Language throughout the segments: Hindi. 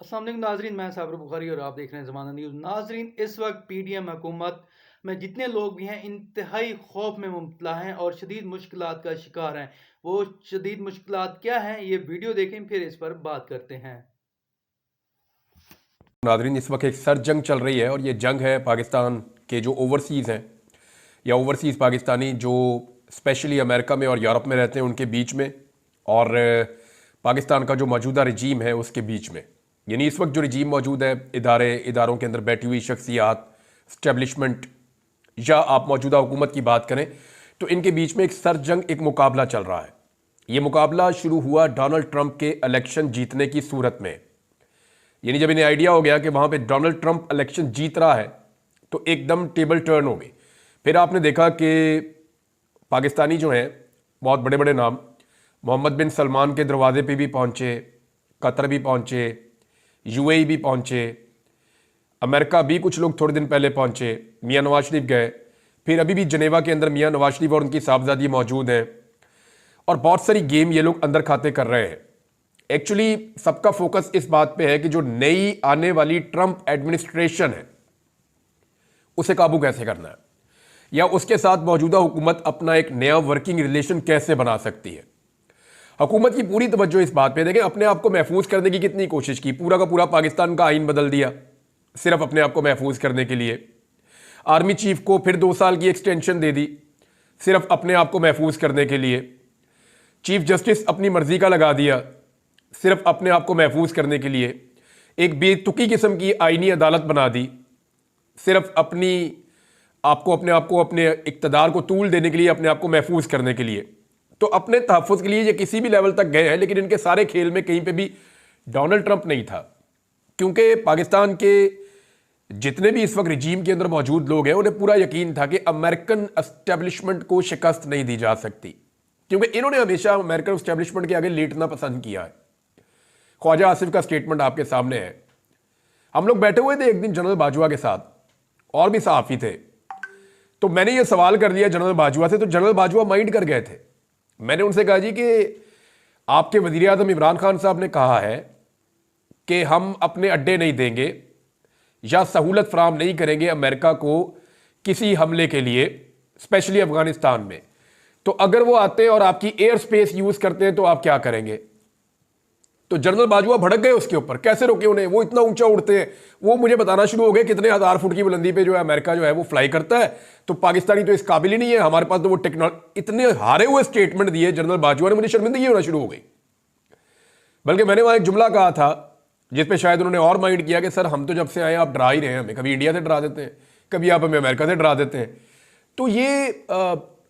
अस्सलाम वालेकुम नाजरीन, मैं साबिर बुखारी और आप देख रहे हैं ज़माना न्यूज़। नाजरीन, इस वक्त पीडीएम हुकूमत में जितने लोग भी हैं इंतहाई खौफ में मुब्तला हैं और शदीद मुश्किलात का शिकार हैं। वो शदीद मुश्किलात क्या हैं, ये वीडियो देखें, फिर इस पर बात करते हैं। नादरीन, इस वक्त एक सर्द जंग चल रही है और ये जंग है पाकिस्तान के जो ओवरसीज़ हैं या ओवरसीज़ पाकिस्तानी जो स्पेशली अमेरिका में और यूरोप में रहते हैं उनके बीच में, और पाकिस्तान का जो मौजूदा रजीम है उसके बीच में। यानी इस वक्त जो रजीम मौजूद है, इदारों के अंदर बैठी हुई शख्सियात, स्टैब्लिशमेंट, या आप मौजूदा हुकूमत की बात करें तो इनके बीच में एक सर्द जंग, एक मुकाबला चल रहा है। ये मुकाबला शुरू हुआ डोनाल्ड ट्रंप के इलेक्शन जीतने की सूरत में। यानी जब इन्हें आइडिया हो गया कि वहां पे डोनाल्ड ट्रंप इलेक्शन जीत रहा है तो एकदम टेबल टर्न हो गई। फिर आपने देखा कि पाकिस्तानी जो हैं, बहुत बड़े बड़े नाम, मोहम्मद बिन सलमान के दरवाजे पे भी पहुंचे, कतर भी पहुंचे, यूएई भी पहुंचे, अमेरिका भी कुछ लोग थोड़े दिन पहले पहुंचे, मियां नवाज शरीफ गए, फिर अभी भी जनेवा के अंदर मियां नवाज शरीफ और उनकी साहबजादी मौजूद हैं, और बहुत सारी गेम ये लोग अंदर खाते कर रहे हैं। एक्चुअली सबका फोकस इस बात पे है कि जो नई आने वाली ट्रंप एडमिनिस्ट्रेशन है उसे काबू कैसे करना है, या उसके साथ मौजूदा हुकूमत अपना एक नया वर्किंग रिलेशन कैसे बना सकती है। हुकूमत की पूरी तवज्जो इस बात पे। देखें, अपने आप को महफूज करने की कितनी कोशिश की, पूरा का पूरा पाकिस्तान का आइन बदल दिया सिर्फ अपने आप को महफूज करने के लिए। आर्मी चीफ को फिर 2 साल की एक्सटेंशन दे दी सिर्फ अपने आप को महफूज करने के लिए। चीफ जस्टिस अपनी मर्जी का लगा दिया सिर्फ अपने आप को महफूज करने के लिए। एक बेतुकी किस्म की आईनी अदालत बना दी सिर्फ अपने आप को अपने इक्तदार को तूल देने के लिए, अपने आप को महफूज करने के लिए। तो अपने तहफ़्फ़ुज़ के लिए ये किसी भी लेवल तक गए हैं, लेकिन इनके सारे खेल में कहीं पे भी डोनाल्ड ट्रंप नहीं था। क्योंकि पाकिस्तान के जितने भी इस वक्त रजीम के अंदर मौजूद लोग हैं उन्हें पूरा यकीन था कि अमेरिकन एस्टेब्लिशमेंट को शिकस्त नहीं दी जा सकती, क्योंकि इन्होंने हमेशा अमेरिकन एस्टेब्लिशमेंट के आगे लेटना पसंद किया है। ख्वाजा आसिफ का स्टेटमेंट आपके सामने है। हम लोग बैठे हुए थे एक दिन जनरल बाजवा के साथ, और भी सहाफ़ी थे, तो मैंने ये सवाल कर दिया जनरल बाजवा से, तो जनरल बाजवा माइंड कर गए थे। मैंने उनसे कहा, जी कि आपके वज़ीर आज़म इमरान खान साहब ने कहा है कि हम अपने अड्डे नहीं देंगे या सहूलत फराहम नहीं करेंगे अमेरिका को किसी हमले के लिए, स्पेशली अफगानिस्तान में। तो अगर वो आते हैं और आपकी एयर स्पेस यूज़ करते हैं तो आप क्या करेंगे? तो जनरल बाजवा भड़क गए उसके ऊपर। कैसे रोके उन्हें? वो इतना ऊंचा उड़ते हैं। वो मुझे बताना शुरू हो गए कितने हज़ार फुट की बुलंदी पे जो है अमेरिका जो है वो फ्लाई करता है, तो पाकिस्तानी तो इस काबिल ही नहीं है, हमारे पास तो वो टेक्नोलॉजी। इतने हारे हुए स्टेटमेंट दिए जनरल बाजवा ने, मुझे शर्मिंदगी होना शुरू हो गई। बल्कि मैंने वहां एक जुमला कहा था जिसपे शायद उन्होंने और माइंड किया कि सर हम तो जब से आए आप डरा ही रहे हैं हमें, कभी इंडिया से डरा देते हैं, कभी आप हमें अमेरिका से डरा देते हैं। तो ये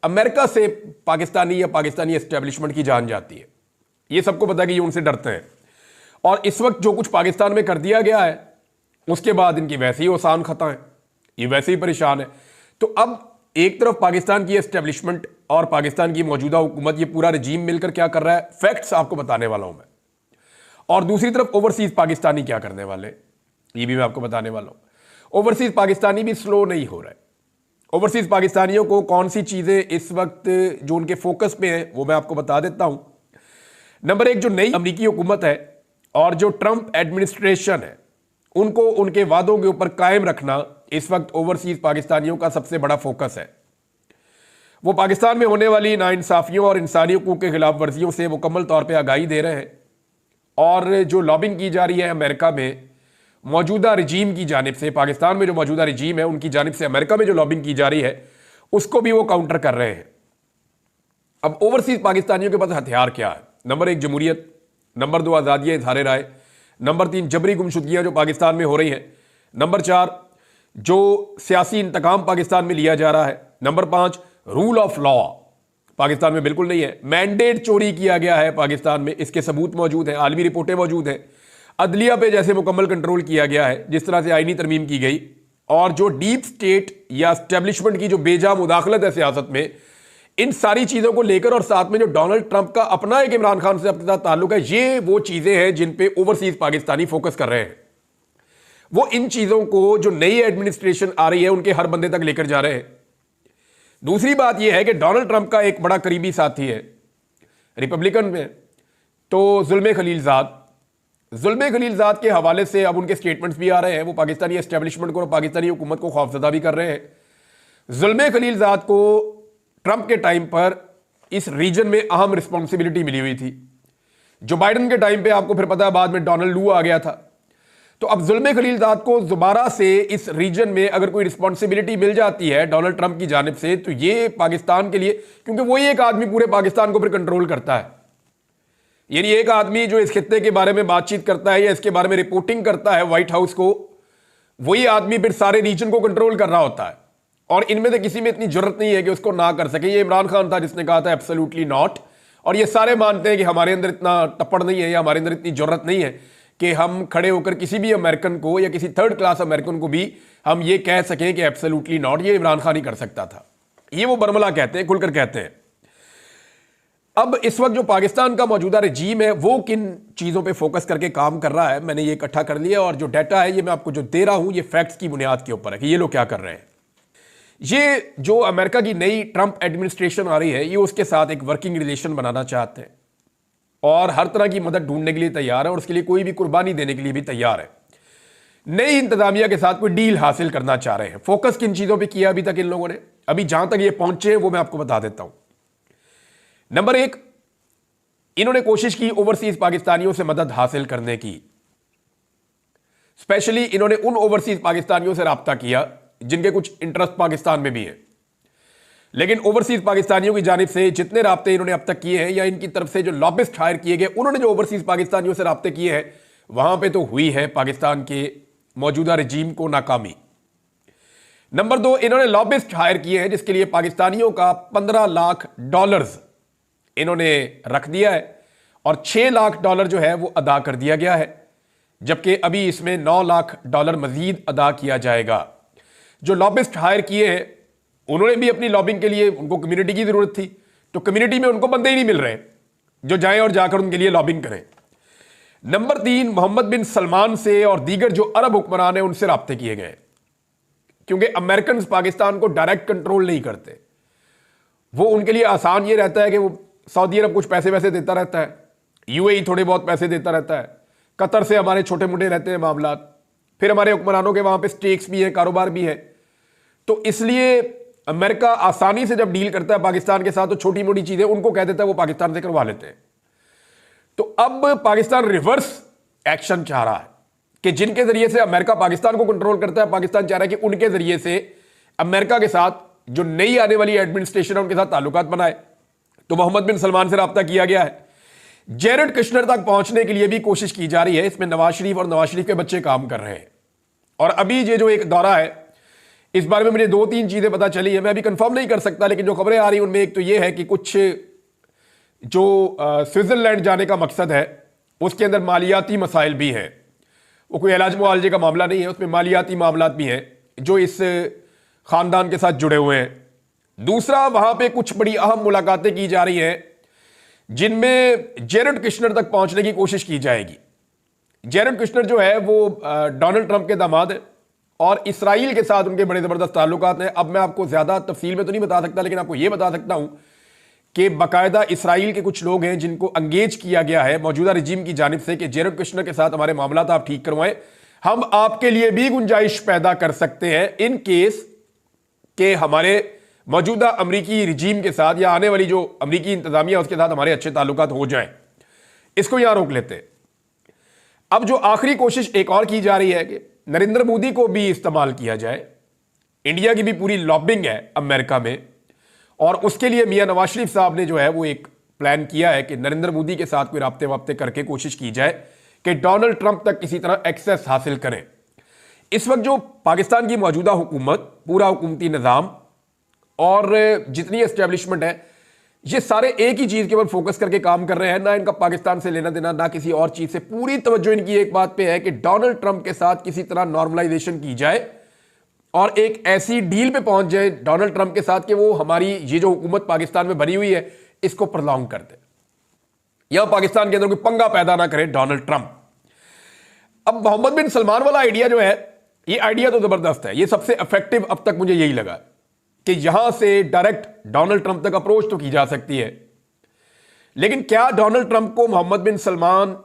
अमेरिका से पाकिस्तानी या पाकिस्तानी एस्टेब्लिशमेंट की जान जाती है। ये सबको पता है कि ये उनसे डरते हैं, और इस वक्त जो कुछ पाकिस्तान में कर दिया गया है उसके बाद इनकी वैसे ही आसान खता है, ये वैसे ही परेशान है। तो अब एक तरफ पाकिस्तान की एस्टेब्लिशमेंट और पाकिस्तान की मौजूदा हुकूमत, ये पूरा रजीम मिलकर क्या कर रहा है, फैक्ट्स आपको बताने वाला हूं मैं। और दूसरी तरफ ओवरसीज पाकिस्तानी क्या करने वाले, ये भी मैं आपको बताने वाला हूं। ओवरसीज पाकिस्तानी भी स्लो नहीं हो रहा है। ओवरसीज पाकिस्तानियों को कौन सी चीजें इस वक्त जो उनके फोकस पे है वो मैं आपको बता देता हूं। नंबर 1, जो नई अमेरिकी हुकूमत है और जो ट्रंप एडमिनिस्ट्रेशन है, उनको उनके वादों के ऊपर कायम रखना इस वक्त ओवरसीज पाकिस्तानियों का सबसे बड़ा फोकस है। वो पाकिस्तान में होने वाली नाइंसाफियों और इंसानी हकूक के खिलाफ वर्जियों से मुकम्मल तौर पर आगाही दे रहे हैं, और जो लॉबिंग की जा रही है अमेरिका में मौजूदा रजीम की जानिब से, पाकिस्तान में जो मौजूदा रजीम है उनकी जानिब से अमेरिका में जो लॉबिंग की जा रही है उसको भी वो काउंटर कर रहे हैं। अब ओवरसीज पाकिस्तानियों के पास हथियार क्या है? नंबर 1, जमहूरियत। नंबर 2, आज़ादियाँ इज़हार राय। नंबर 3, जबरी गुमशुदगियाँ जो पाकिस्तान में हो रही हैं। नंबर 4, जो सियासी इंतकाम पाकिस्तान में लिया जा रहा है। Number 5, rule of law Pakistan में बिल्कुल नहीं है। मैंडेट चोरी किया गया है पाकिस्तान में, इसके सबूत मौजूद हैं, आलमी रिपोर्टें मौजूद हैं। अदलिया पे जैसे मुकम्मल कंट्रोल किया गया है जिस तरह से आईनी तरमीम की गई, और जो डीप स्टेट या स्टैब्लिशमेंट की जो बेजा मुदाखलत है सियासत में, इन सारी चीजों को लेकर, और साथ में जो डोनाल्ड ट्रंप का अपना एक इमरान खान से अपने साथ ताल्लुक है, ये वो चीजें हैं जिन पे ओवरसीज पाकिस्तानी फोकस कर रहे हैं। वो इन चीजों को जो नई एडमिनिस्ट्रेशन आ रही है उनके हर बंदे तक लेकर जा रहे हैं। दूसरी बात यह है कि डोनाल्ड ट्रंप का एक बड़ा करीबी साथी है रिपब्लिकन में, तो जुल्मे खलीलजाद। जुल्म खलीलजाद के हवाले से अब उनके स्टेटमेंट्स भी आ रहे हैं, वो पाकिस्तानी एस्टेब्लिशमेंट को और पाकिस्तानी हुकूमत को खौफजदा भी कर रहे हैं। जुल्म खलीलजाद को ट्रंप के टाइम पर इस रीजन में अहम रिस्पॉन्सिबिलिटी मिली हुई थी। जो बाइडन के टाइम पे आपको फिर पता है बाद में डोनाल्ड लू आ गया था। तो अब जुल्म खलीलजाद को दोबारा से इस रीजन में अगर कोई रिस्पॉन्सिबिलिटी मिल जाती है डोनाल्ड ट्रंप की जानिब से, तो ये पाकिस्तान के लिए, क्योंकि वही एक आदमी पूरे पाकिस्तान को फिर कंट्रोल करता है, यानी एक आदमी जो इस खित्ते के बारे में बातचीत करता है या इसके बारे में रिपोर्टिंग करता है व्हाइट हाउस को, वही आदमी फिर सारे रीजन को कंट्रोल कर रहा होता है। और इनमें से किसी में इतनी जरूरत नहीं है कि उसको ना कर सके। ये इमरान खान था जिसने कहा था एब्सोल्युटली नॉट, और ये सारे मानते हैं कि हमारे अंदर इतना टप्पड़ नहीं है या हमारे अंदर इतनी जरूरत नहीं है कि हम खड़े होकर किसी भी अमेरिकन को या किसी थर्ड क्लास अमेरिकन को भी हम ये कह सकें कि एब्सोल्युटली नॉट। ये इमरान खान ही कर सकता था, ये वो बरमला कहते हैं, खुलकर कहते हैं। अब इस वक्त जो पाकिस्तान का मौजूदा रजीम है वो किन चीज़ों पे फोकस करके काम कर रहा है, मैंने ये इकट्ठा कर लिया, और जो डाटा है ये मैं आपको जो दे रहा हूं ये फैक्ट्स की बुनियाद के ऊपर है कि ये लोग क्या कर रहे हैं। ये जो अमेरिका की नई ट्रंप एडमिनिस्ट्रेशन आ रही है, ये उसके साथ एक वर्किंग रिलेशन बनाना चाहते हैं और हर तरह की मदद ढूंढने के लिए तैयार है और उसके लिए कोई भी कुर्बानी देने के लिए भी तैयार है। नई इंतजामिया के साथ कोई डील हासिल करना चाह रहे हैं। फोकस किन चीज़ों पर किया अभी तक इन लोगों ने, अभी जहां तक ये पहुंचे हैं वो मैं आपको बता देता हूं। नंबर एक, इन्होंने कोशिश की ओवरसीज पाकिस्तानियों से मदद हासिल करने की। स्पेशली इन्होंने उन ओवरसीज पाकिस्तानियों से राब्ता किया जिनके कुछ इंटरेस्ट पाकिस्तान में भी है, लेकिन ओवरसीज पाकिस्तानियों की जानिब से जितने राब्ते इन्होंने अब तक किए हैं या इनकी तरफ से जो लॉबिस्ट हायर किए गए उन्होंने जो ओवरसीज पाकिस्तानियों से राब्ते किए हैं, वहां पे तो हुई है पाकिस्तान के मौजूदा रजीम को नाकामी। नंबर दो, इन्होंने लॉबिस्ट हायर किए हैं जिसके लिए पाकिस्तानियों का $15 लाख इन्होंने रख दिया है और $6 लाख जो है वो अदा कर दिया गया है, जबकि अभी इसमें $9 लाख मजीद अदा किया जाएगा। जो लॉबिस्ट हायर किए हैं उन्होंने भी अपनी लॉबिंग के लिए, उनको कम्युनिटी की जरूरत थी, तो कम्युनिटी में उनको बंदे ही नहीं मिल रहे जो जाएं और जाकर उनके लिए लॉबिंग करें। नंबर तीन, मोहम्मद बिन सलमान से और दीगर जो अरब हुक्मरान हैं उनसे राब्ते किए गए, क्योंकि अमेरिकन पाकिस्तान को डायरेक्ट कंट्रोल नहीं करते। वो उनके लिए आसान ये रहता है कि वो सऊदी अरब कुछ पैसे वैसे देता रहता है, यूएई थोड़े बहुत पैसे देता रहता है, कतर से हमारे छोटे मोटे रहते हैं मामला, फिर हमारे हुक्मरानों के वहां पे स्टेक्स भी हैं, कारोबार भी है। तो इसलिए अमेरिका आसानी से जब डील करता है पाकिस्तान के साथ तो छोटी मोटी चीजें उनको कह देता है वो पाकिस्तान से करवा लेते हैं। तो अब पाकिस्तान रिवर्स एक्शन चाह रहा है कि जिनके जरिए से अमेरिका पाकिस्तान को कंट्रोल करता है, पाकिस्तान चाह रहा है कि उनके जरिए से अमेरिका के साथ जो नई आने वाली एडमिनिस्ट्रेशन है उनके साथ ताल्लुकात बनाए। तो मोहम्मद बिन सलमान से राब्ता किया गया है। जेरेड कुशनर तक पहुंचने के लिए भी कोशिश की जा रही है। इसमें नवाज शरीफ और नवाज शरीफ के बच्चे काम कर रहे हैं। और अभी ये जो एक दौरा है, इस बारे में मुझे 2-3 चीजें पता चली है, मैं अभी कंफर्म नहीं कर सकता, लेकिन जो खबरें आ रही हैं उनमें एक तो ये है कि कुछ जो स्विट्जरलैंड जाने का मकसद है उसके अंदर मालियाती मसाइल भी हैं। वो कोई इलाज मुआवजे का मामला नहीं है, उसमें मालियाती मामलात भी हैं जो इस खानदान के साथ जुड़े हुए हैं। दूसरा, वहां पे कुछ बड़ी अहम मुलाकातें की जा रही हैं जिनमें जेरेड कुशनर तक पहुंचने की कोशिश की जाएगी। जेरेड कुशनर जो है वो डोनाल्ड ट्रंप के दामाद है और इसराइल के साथ उनके बड़े ज़बरदस्त ताल्लुकात हैं। अब मैं आपको ज़्यादा तफसील में तो नहीं बता सकता, लेकिन आपको यह बता सकता हूं कि बाकायदा इसराइल के कुछ लोग हैं जिनको अंगेज किया गया है मौजूदा रजीम की जानिब से कि जेरेड कुशनर के साथ हमारे मामला आप ठीक करवाएं, हम आपके लिए भी गुंजाइश पैदा कर सकते हैं इन केस के हमारे मौजूदा अमरीकी रजीम के साथ या आने वाली जो अमरीकी इंतजामिया उसके साथ हमारे अच्छे ताल्लुकात हो जाएं। इसको यहां रोक लेते हैं। अब जो आखिरी कोशिश एक और की जा रही है कि नरेंद्र मोदी को भी इस्तेमाल किया जाए। इंडिया की भी पूरी लॉबिंग है अमेरिका में और उसके लिए मियां नवाज शरीफ साहब ने जो है वो एक प्लान किया है कि नरेंद्र मोदी के साथ कोई राब्ते वाब्ते करके कोशिश की जाए कि डोनाल्ड ट्रंप तक किसी तरह एक्सेस हासिल करें। इस वक्त जो पाकिस्तान की मौजूदा हुकूमत, पूरा हुकूमती निज़ाम और जितनी एस्टेब्लिशमेंट है, ये सारे एक ही चीज़ के ऊपर फोकस करके काम कर रहे हैं। ना इनका पाकिस्तान से लेना देना, ना किसी और चीज़ से। पूरी तवज्जो इनकी एक बात पे है कि डोनाल्ड ट्रंप के साथ किसी तरह नॉर्मलाइजेशन की जाए और एक ऐसी डील पे पहुंच जाए डोनाल्ड ट्रंप के साथ कि वो हमारी ये जो हुकूमत पाकिस्तान में बनी हुई है इसको प्रलॉन्ग कर दे, या पाकिस्तान के अंदर कोई पंगा पैदा ना करे डोनाल्ड ट्रंप। अब मोहम्मद बिन सलमान वाला आइडिया जो है, ये आइडिया तो जबरदस्त है। ये सबसे इफेक्टिव अब तक मुझे यही लगा कि यहां से डायरेक्ट डोनाल्ड ट्रंप तक अप्रोच तो की जा सकती है, लेकिन क्या डोनाल्ड ट्रंप को मोहम्मद बिन सलमान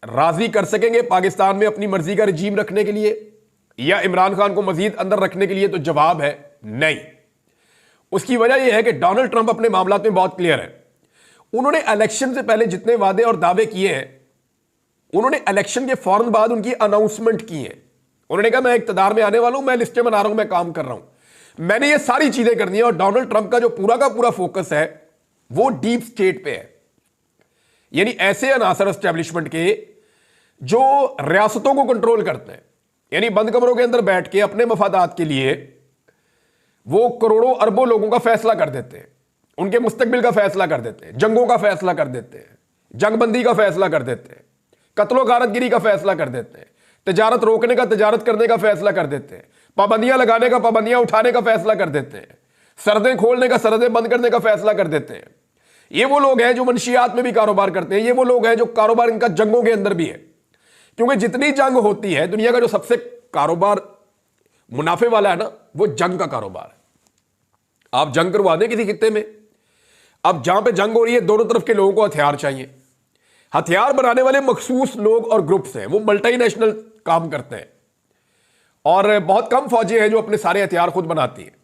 राजी कर सकेंगे पाकिस्तान में अपनी मर्जी का रजीम रखने के लिए या इमरान खान को मजीद अंदर रखने के लिए? तो जवाब है नहीं। उसकी वजह यह है कि डोनाल्ड ट्रंप अपने मामलात में बहुत क्लियर है। उन्होंने इलेक्शन से पहले जितने वादे और दावे किए हैं, उन्होंने इलेक्शन के फौरन बाद उनकी अनाउंसमेंट की है। उन्होंने कहा मैं इक्तदार में आने वाला हूं, मैं लिस्टें बना रहा हूं, मैं काम कर रहा हूं, मैंने ये सारी चीजें करनी है। और डोनाल्ड ट्रंप का जो पूरा का पूरा फोकस है वो डीप स्टेट पे है, यानी ऐसे अनासर एस्टेब्लिशमेंट के जो रियासतों को कंट्रोल करते हैं, यानी बंद कमरों के अंदर बैठ के अपने मफादात के लिए वो करोड़ों अरबों लोगों का फैसला कर देते हैं, उनके मुस्तकबिल का फैसला कर देते हैं, जंगों का फैसला कर देते हैं, जंगबंदी का फैसला कर देते हैं, कत्लो गारतगिरी का फैसला कर देते हैं, तजारत रोकने का तजारत करने का फैसला कर देते हैं, पाबंदियां लगाने का पाबंदियां उठाने का फैसला कर देते हैं, सरहदें खोलने का सरहदें बंद करने का फैसला कर देते हैं। ये वो लोग हैं जो मनशियात में भी कारोबार करते हैं। ये वो लोग हैं जो कारोबार इनका जंगों के अंदर भी है, क्योंकि जितनी जंग होती है दुनिया का जो सबसे कारोबार मुनाफे वाला है ना, वो जंग का कारोबार है। आप जंग करवा दें किसी खित्ते में, अब जहां पे जंग हो रही है दोनों तरफ के लोगों को हथियार चाहिए। हथियार बनाने वाले मखसूस लोग और ग्रुप्स हैं, वो मल्टीनेशनल काम करते हैं और बहुत कम फौजें हैं जो अपने सारे हथियार खुद बनाती हैं।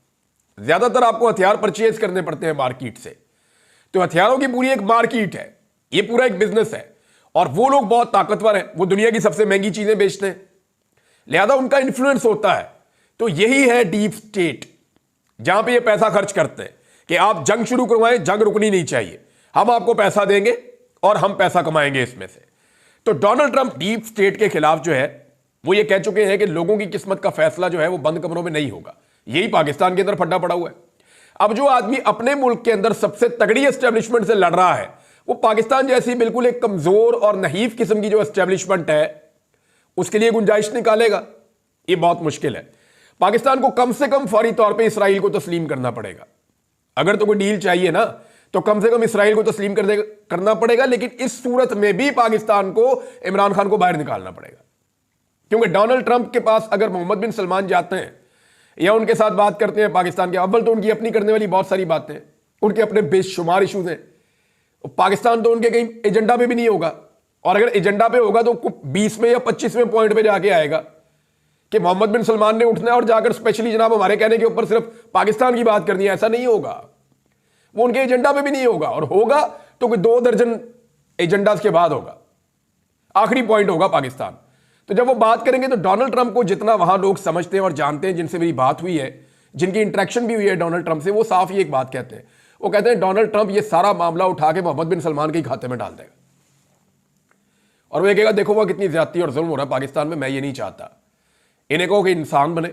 ज्यादातर आपको हथियार परचेज करने पड़ते हैं मार्केट से। तो हथियारों की पूरी एक मार्केट है, ये पूरा एक बिजनेस है और वो लोग बहुत ताकतवर हैं, वो दुनिया की सबसे महंगी चीजें बेचते हैं, लिहाजा उनका इंफ्लुएंस होता है। तो यही है डीप स्टेट, जहां पे ये पैसा खर्च करते हैं कि आप जंग शुरू करवाएं, जंग रुकनी नहीं चाहिए, हम आपको पैसा देंगे और हम पैसा कमाएंगे इसमें से। तो डोनाल्ड ट्रंप डीप स्टेट के खिलाफ जो है वो ये कह चुके हैं कि लोगों की किस्मत का फैसला जो है वो बंद कमरों में नहीं होगा। यही पाकिस्तान के अंदर फड्डा पड़ा हुआ है। अब जो आदमी अपने मुल्क के अंदर सबसे तगड़ी एस्टेब्लिशमेंट से लड़ रहा है, वो पाकिस्तान जैसी बिल्कुल एक कमजोर और नहीफ किस्म की जो एस्टेब्लिशमेंट है उसके लिए गुंजाइश निकालेगा, ये बहुत मुश्किल है। पाकिस्तान को कम से कम फौरी तौर पे इसराइल को तस्लीम करना पड़ेगा। अगर तो कोई डील चाहिए ना तो कम से कम इसराइल को तस्लीम करना पड़ेगा, लेकिन इस सूरत में भी पाकिस्तान को इमरान खान को बाहर निकालना पड़ेगा, क्योंकि डोनाल्ड ट्रंप के पास अगर मोहम्मद बिन सलमान जाते हैं या उनके साथ बात करते हैं पाकिस्तान के, अव्वल तो उनकी अपनी करने वाली बहुत सारी बातें, उनके अपने बेशुमार इशूज हैं। पाकिस्तान तो उनके कहीं एजेंडा पे भी नहीं होगा, और अगर एजेंडा पे होगा तो 20वें या 25वें पॉइंट पे जाके आएगा कि मोहम्मद बिन सलमान ने उठना है और जाकर स्पेशली जनाब हमारे कहने के ऊपर सिर्फ पाकिस्तान की बात करनी है। ऐसा नहीं होगा, वो उनके एजेंडा पे भी नहीं होगा, और होगा तो कोई 2 दर्जन एजेंडास के बाद होगा, आखिरी पॉइंट होगा पाकिस्तान। तो जब वो बात करेंगे तो डोनाल्ड ट्रंप को जितना वहां लोग समझते हैं और जानते हैं, जिनसे मेरी बात हुई है, जिनकी इंटरेक्शन भी हुई है डोनाल्ड ट्रंप से, वो साफ ही एक बात कहते हैं। वो कहते हैं डोनाल्ड ट्रंप ये सारा मामला उठा के मोहम्मद बिन सलमान के खाते में डाल देगा और वो ये कहेगा देखो वह कितनी ज्यादती और जुल्म हो रहा है पाकिस्तान में, मैं ये नहीं चाहता। इन्हें कहो कि इंसान बने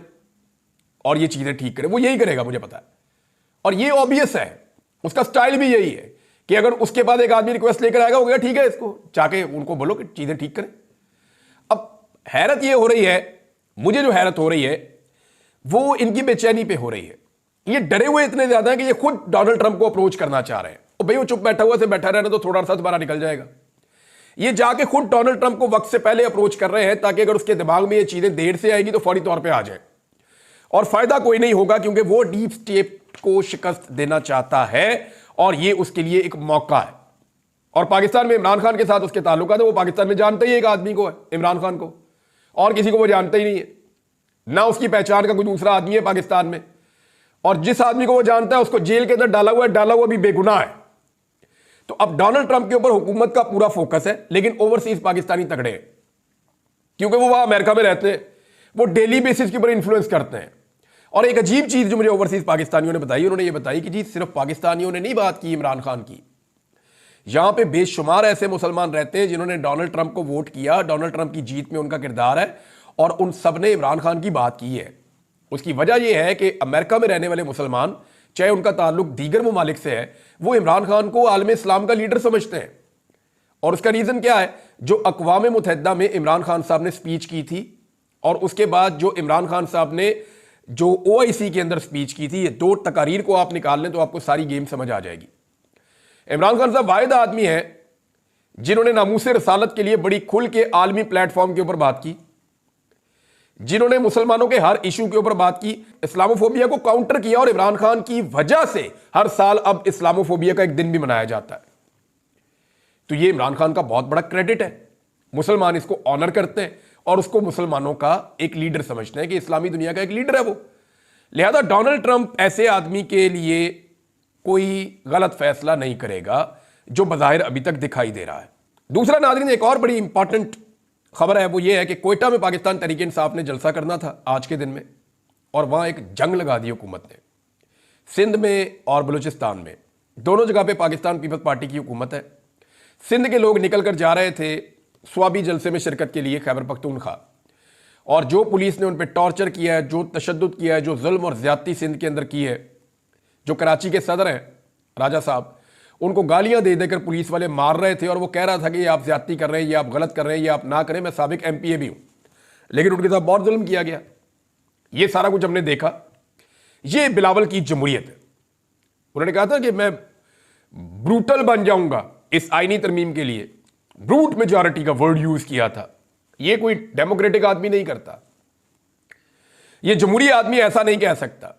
और ये चीजें ठीक करे, वो यही करेगा, मुझे पता है। और ये ऑब्वियस है, उसका स्टाइल भी यही है कि अगर उसके बाद एक आदमी रिक्वेस्ट लेकर आएगा, हो गया ठीक है, इसको जाके उनको बोलो कि चीजें ठीक करें। अब हैरत ये हो रही है, मुझे जो हैरत हो रही है वो इनकी बेचैनी पे हो रही है। ये डरे हुए इतने ज्यादा है कि ये खुद डोनाल्ड ट्रंप को अप्रोच करना चाह रहे हैं। और भाई वो चुप बैठा हुआ से बैठा रहना तो थोड़ा सा दोबारा निकल जाएगा। ये जाके खुद डोनाल्ड ट्रंप को वक्त से पहले अप्रोच कर रहे हैं ताकि अगर उसके दिमाग में ये चीजें देर से आएगी तो फौरी तौर पे आ जाए, और फायदा कोई नहीं होगा, क्योंकि वो डीप स्टेट को शिकस्त देना चाहता है और ये उसके लिए एक मौका है। और पाकिस्तान में इमरान खान के साथ उसके ताल्लुकात है, वो पाकिस्तान में जानते ही एक आदमी को है, इमरान खान को, और किसी को वो जानते ही नहीं है, ना उसकी पहचान का कोई दूसरा आदमी है पाकिस्तान में। और जिस आदमी को वो जानता है उसको जेल के अंदर डाला हुआ भी बेगुनाह है। तो अब डोनाल्ड ट्रंप के ऊपर हुकूमत का पूरा फोकस है, लेकिन ओवरसीज पाकिस्तानी तगड़े हैं, क्योंकि वो वहां अमेरिका में रहते हैं, वो डेली बेसिस के ऊपर इन्फ्लुएंस करते हैं। और एक अजीब चीज जो मुझे ओवरसीज पाकिस्तानियों ने बताई, उन्होंने ये बताई कि जी सिर्फ पाकिस्तानियों ने नहीं बात की इमरान खान की, यहां पे बेशुमार ऐसे मुसलमान रहते हैं जिन्होंने डोनाल्ड ट्रंप को वोट किया, डोनाल्ड ट्रंप की जीत में उनका किरदार है, और उन सब ने इमरान खान की बात की है। उसकी वजह यह है कि अमेरिका में रहने वाले मुसलमान, चाहे उनका ताल्लुक दीगर ममालिक से है, वो इमरान खान को आलम इस्लाम का लीडर समझते हैं। और उसका रीजन क्या है, जो अक़वाम मुत्तहिदा में इमरान खान साहब ने स्पीच की थी और उसके बाद जो इमरान खान साहब ने जो OIC के अंदर स्पीच की थी, ये 2 तकारीर को आप निकाल लें तो आपको सारी गेम समझ आ जाएगी। इमरान खान साहब वाहिद आदमी है जिन्होंने नामूसे रसालत के लिए बड़ी खुल के आलमी प्लेटफॉर्म के ऊपर बात की, जिन्होंने मुसलमानों के हर इशू के ऊपर बात की, इस्लामोफोबिया को काउंटर किया, और इमरान खान की वजह से हर साल अब इस्लामोफोबिया का एक दिन भी मनाया जाता है। तो ये इमरान खान का बहुत बड़ा क्रेडिट है। मुसलमान इसको ऑनर करते हैं और उसको मुसलमानों का एक लीडर समझते हैं कि इस्लामी दुनिया का एक लीडर है वो। लिहाजा डोनाल्ड ट्रंप ऐसे आदमी के लिए कोई गलत फैसला नहीं करेगा जो बज़ाहिर अभी तक दिखाई दे रहा है। दूसरा नाज़रीन, एक और बड़ी इंपॉर्टेंट खबर है, वो ये है कि कोयटा में पाकिस्तान तहरीक इंसाफ ने जलसा करना था आज के दिन में, और वहां एक जंग लगा दी हुकूमत ने। सिंध में और बलूचिस्तान में दोनों जगह पे पाकिस्तान पीपल्स पार्टी की हुकूमत है। सिंध के लोग निकल कर जा रहे थे स्वाबी जलसे में शिरकत के लिए खैबर पख्तूनख्वा, और जो पुलिस ने उन पर टॉर्चर किया है, जो तशद्दुद किया है, जो जुल्म और ज्यादती सिंध के अंदर की है, जो कराची के सदर हैं राजा साहब, उनको गालियां दे देकर पुलिस वाले मार रहे थे, और वो कह रहा था कि ये आप ज्यादती कर रहे हैं, ये आप गलत कर रहे हैं, ये आप ना करें, मैं साबिक एमपीए भी हूं, लेकिन उनके साथ बहुत जुल्म किया गया। ये सारा कुछ हमने देखा। ये बिलावल की जमहूरियत है। उन्होंने कहा था कि मैं ब्रूटल बन जाऊंगा इस आईनी तरमीम के लिए, ब्रूट मेजॉरिटी का वर्ड यूज किया था। ये कोई डेमोक्रेटिक आदमी नहीं करता, ये जमहूरी आदमी ऐसा नहीं कह सकता।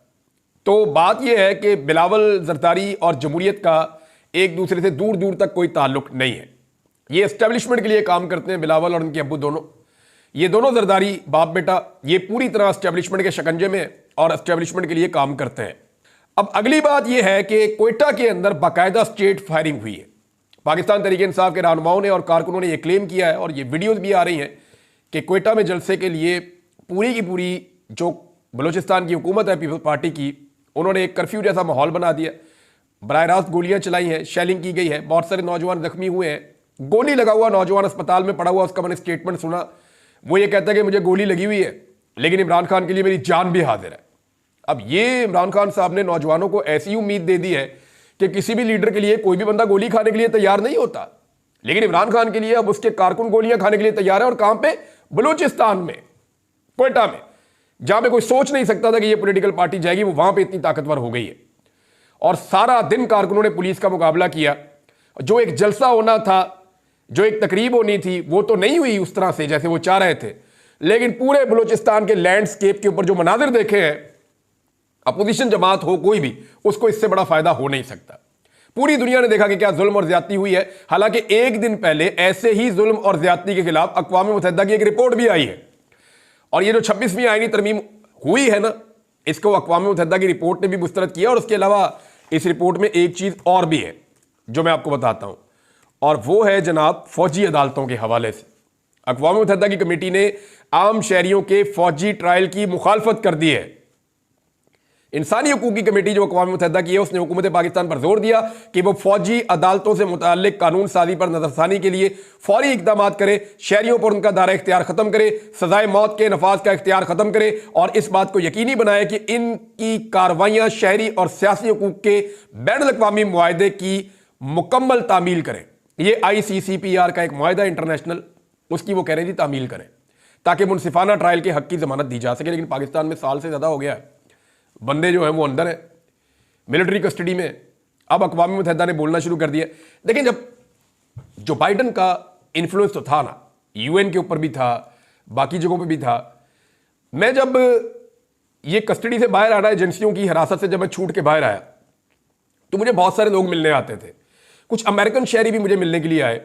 तो बात यह है कि बिलावल जरदारी और जमहूरियत का एक दूसरे से दूर दूर तक कोई ताल्लुक नहीं है। ये एस्टेब्लिशमेंट के लिए काम करते हैं, बिलावल और उनके अब्बू दोनों, ये दोनों जरदारी बाप बेटा, ये पूरी तरह एस्टेब्लिशमेंट के शिकंजे में और एस्टेब्लिशमेंट के लिए काम करते हैं। अब अगली बात यह है कि कोयटा के अंदर बाकायदा स्टेट फायरिंग हुई है। पाकिस्तान तहरीक इंसाफ के रहनुमाओं ने और कारकुनों ने यह क्लेम किया है, और ये वीडियोज भी आ रही हैं कि कोयटा में जलसे के लिए पूरी की पूरी जो बलूचिस्तान की हुकूमत है पीपल्स पार्टी की, उन्होंने एक कर्फ्यू जैसा माहौल बना दिया, बराह रास्त गोलियां चलाई हैं, शेलिंग की गई है, बहुत सारे नौजवान जख्मी हुए हैं। गोली लगा हुआ नौजवान अस्पताल में पड़ा हुआ, उसका मैंने स्टेटमेंट सुना, वो ये कहता है कि मुझे गोली लगी हुई है, लेकिन इमरान खान के लिए मेरी जान भी हाजिर है। अब ये इमरान खान साहब ने नौजवानों को ऐसी उम्मीद दे दी है कि किसी भी लीडर के लिए कोई भी बंदा गोली खाने के लिए तैयार नहीं होता, लेकिन इमरान खान के लिए अब उसके कारकुन गोलियां खाने के लिए तैयार है। और कहां पे? बलूचिस्तान में, कोयटा में, जहां पे कोई सोच नहीं सकता था कि ये पॉलिटिकल पार्टी जाएगी, वो वहां पे इतनी ताकतवर हो गई है। और सारा दिन कारकुनों ने पुलिस का मुकाबला किया। जो एक जलसा होना था, जो एक तकरीब होनी थी, वो तो नहीं हुई उस तरह से जैसे वो चाह रहे थे, लेकिन पूरे बलूचिस्तान के लैंडस्केप के ऊपर जो मनाजिर देखे हैं, अपोजिशन जमात हो कोई भी, उसको इससे बड़ा फायदा हो नहीं सकता। पूरी दुनिया ने देखा कि क्या जुल्म और ज्यादती हुई है। हालांकि एक दिन पहले ऐसे ही जुल्म और ज्यादती के खिलाफ अक़वाम मुत्तहिदा की एक रिपोर्ट भी आई है, और ये जो 26वीं आईनी तरमीम हुई है ना, इसको अक़वाम मुत्तहिदा की रिपोर्ट ने भी मुस्तरद किया। और उसके अलावा इस रिपोर्ट में एक चीज और भी है जो मैं आपको बताता हूं, और वो है जनाब फौजी अदालतों के हवाले से। अक़वाम मुत्तहिदा की कमेटी ने आम शहरियों के फौजी ट्रायल की मुखालफत कर दी है। इंसानी हकूक़ की कमेटी जो अक़वाम मुत्तहिदा की है, उसने हुकूमत पाकिस्तान पर जोर दिया कि वो फौजी अदालतों से मुताल्लिक कानून साजी पर नजरसानी के लिए फौरी इकदाम करे, शहरियों पर उनका दायरा इख्तियार खत्म करे, सजाए मौत के नफाज का इख्तियार खत्म करे, और इस बात को यकीनी बनाए कि इनकी कार्रवाइयां शहरी और सियासी हकूक़ के बैनुल अक़वामी मुआहदे की मुकम्मल तामील करें। ये ICCPR का एक मुआहदा इंटरनेशनल, उसकी वो कह रही थी तामील करें, ताकि मुनसिफाना ट्रायल के हक की जमानत दी जा सके। लेकिन पाकिस्तान में साल से ज़्यादा हो गया है, बंदे जो हैं वो अंदर हैं, मिलिट्री कस्टडी में। अब अक़वाम मुत्तहिदा ने बोलना शुरू कर दिया। देखिए, जब जो बाइडन का इन्फ्लुएंस तो था ना, UN के ऊपर भी था, बाकी जगहों पे भी था। मैं जब ये कस्टडी से बाहर आना, एजेंसियों की हिरासत से जब मैं छूट के बाहर आया, तो मुझे बहुत सारे लोग मिलने आते थे। कुछ अमेरिकन शहरी भी मुझे मिलने के लिए आए।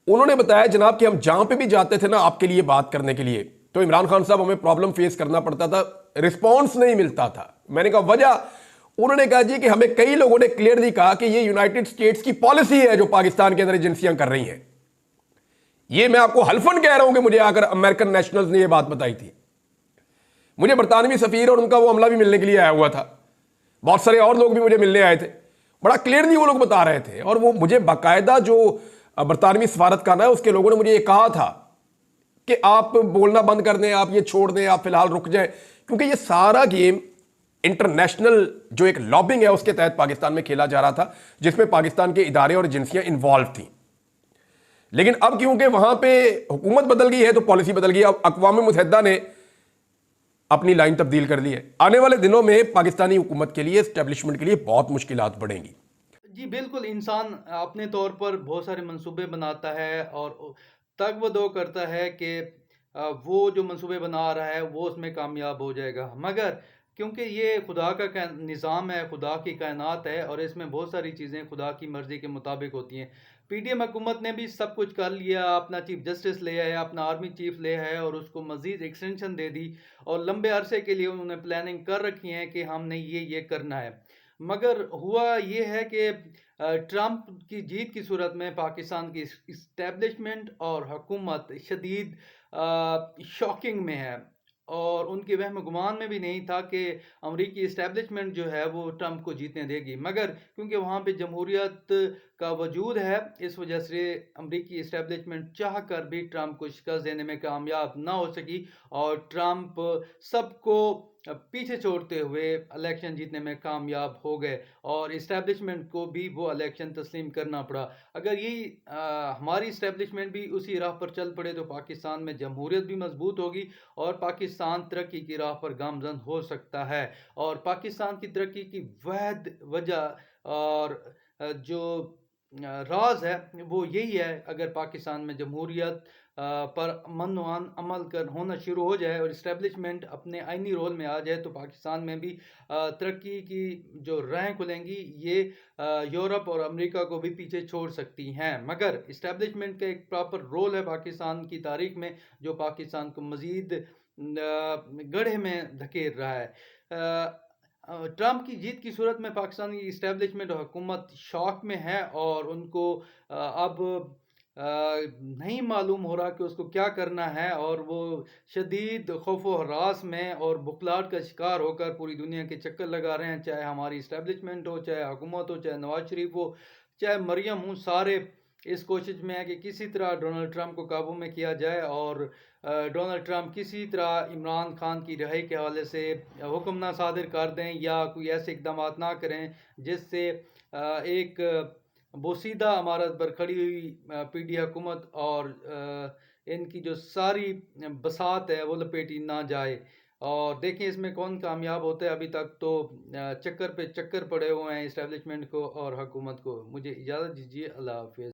उन्होंने बताया जनाब कि हम जहां पे भी जाते थे ना आपके लिए बात करने के लिए, तो इमरान खान साहब हमें प्रॉब्लम फेस करना पड़ता था, रिस्पॉन्स नहीं मिलता था। मैंने कहा वजह? उन्होंने कहा जी कि हमें कई लोगों ने क्लियरली कहा कि ये यूनाइटेड स्टेट्स की पॉलिसी है जो पाकिस्तान के अंदर एजेंसियां कर रही हैं। ये मैं आपको हल्फन कह रहा हूं कि मुझे आकर अमेरिकन नेशनल्स ने यह बात बताई थी। मुझे बरतानवी सफीर और उनका वो अमला भी मिलने के लिए आया हुआ था, बहुत सारे और लोग भी मुझे मिलने आए थे। बड़ा क्लियरली वो लोग बता रहे थे, और वो मुझे बाकायदा जो बरतानवी सफारत खाना है उसके लोगों ने मुझे ये कहा था कि आप बोलना बंद कर दें, आप ये छोड़ दें, आप फिलहाल रुक जाएं, क्योंकि ये सारा गेम इंटरनेशनल जो एक लॉबिंग है उसके तहत पाकिस्तान में खेला जा रहा था, जिसमें पाकिस्तान के इदारे और एजेंसियां इन्वॉल्व थी। लेकिन अब क्योंकि वहां पे हुकूमत बदल गई है तो पॉलिसी बदल गई। अब अक़वाम मुत्तहिदा ने अपनी लाइन तब्दील कर ली है। आने वाले दिनों में पाकिस्तानी हुकूमत के लिए, एस्टेब्लिशमेंट के लिए बहुत मुश्किलात बढ़ेंगी। जी बिल्कुल, इंसान अपने तौर पर बहुत सारे मंसूबे बनाता है और तग-व-दो करता है कि वो जो मंसूबे बना रहा है वो उसमें कामयाब हो जाएगा। मगर क्योंकि ये खुदा का निज़ाम है, खुदा की कायनात है और इसमें बहुत सारी चीज़ें खुदा की मर्ज़ी के मुताबिक होती हैं। पीडीएम हुकूमत ने भी सब कुछ कर लिया, अपना चीफ जस्टिस ले आया, अपना आर्मी चीफ ले आया और उसको मज़ीद एक्सटेंशन दे दी और लंबे अरसे के लिए उन्होंने प्लानिंग कर रखी है कि हमने ये करना है। मगर हुआ ये है कि ट्रंप की जीत की सूरत में पाकिस्तान की इस्टेब्लिशमेंट और हुकूमत शदीद शॉकिंग में है और उनके वहम गुमान में भी नहीं था कि अमरीकी इस्टेब्लिशमेंट जो है वो ट्रंप को जीतने देगी, मगर क्योंकि वहाँ पे जमहूरियत का वजूद है, इस वजह से अमरीकी इस्टेब्लिशमेंट चाह कर भी ट्रंप को शिकस्त देने में कामयाब ना हो सकी और ट्रंप सबको पीछे छोड़ते हुए इलेक्शन जीतने में कामयाब हो गए और इस्टेब्लिशमेंट को भी वो इलेक्शन तस्लीम करना पड़ा। अगर यही हमारी इस्टेब्लिशमेंट भी उसी राह पर चल पड़े तो पाकिस्तान में जमहूरियत भी मजबूत होगी और पाकिस्तान तरक्की की राह पर गामजन हो सकता है। और पाकिस्तान की तरक्की की वहद वजह और जो राज है वो यही है, अगर पाकिस्तान में जमहूरियत पर अमन अमल कर होना शुरू हो जाए और इस्टेब्लिशमेंट अपने आइनी रोल में आ जाए तो पाकिस्तान में भी तरक्की की जो राहें खुलेंगी, ये यूरोप और अमेरिका को भी पीछे छोड़ सकती हैं। मगर इस्टेब्लिशमेंट का एक प्रॉपर रोल है पाकिस्तान की तारीख में जो पाकिस्तान को मज़ीद गड्ढे में धकेल रहा है। ट्रंप की जीत की सूरत में पाकिस्तानी इस्टेब्लिशमेंट और हुकूमत शॉक में है और उनको अब नहीं मालूम हो रहा कि उसको क्या करना है और वो शदीद खौफ व हरास में और बुखलाहट का शिकार होकर पूरी दुनिया के चक्कर लगा रहे हैं, चाहे हमारी इस्टेब्लिशमेंट हो, चाहे हुकूमत हो, चाहे नवाज शरीफ हो, चाहे मरियम हो, सारे इस कोशिश में है कि किसी तरह डोनाल्ड ट्रंप को काबू में किया जाए और डोनाल्ड ट्रंप किसी तरह इमरान खान की रिहाई के हवाले से हुक्म ना सादिर कर दें या कोई ऐसे इकदाम ना करें जिससे एक बोसीदा इमारत पर खड़ी हुई पीडी हुकूमत और इनकी जो सारी बसात है वो लपेटी ना जाए। और देखें इसमें कौन कामयाब होता है। अभी तक तो चक्कर पे चक्कर पड़े हुए हैं इस्टेब्लिशमेंट को और हुकूमत को। मुझे इजाज़त दीजिए। अल्लाह हाफ़िज़।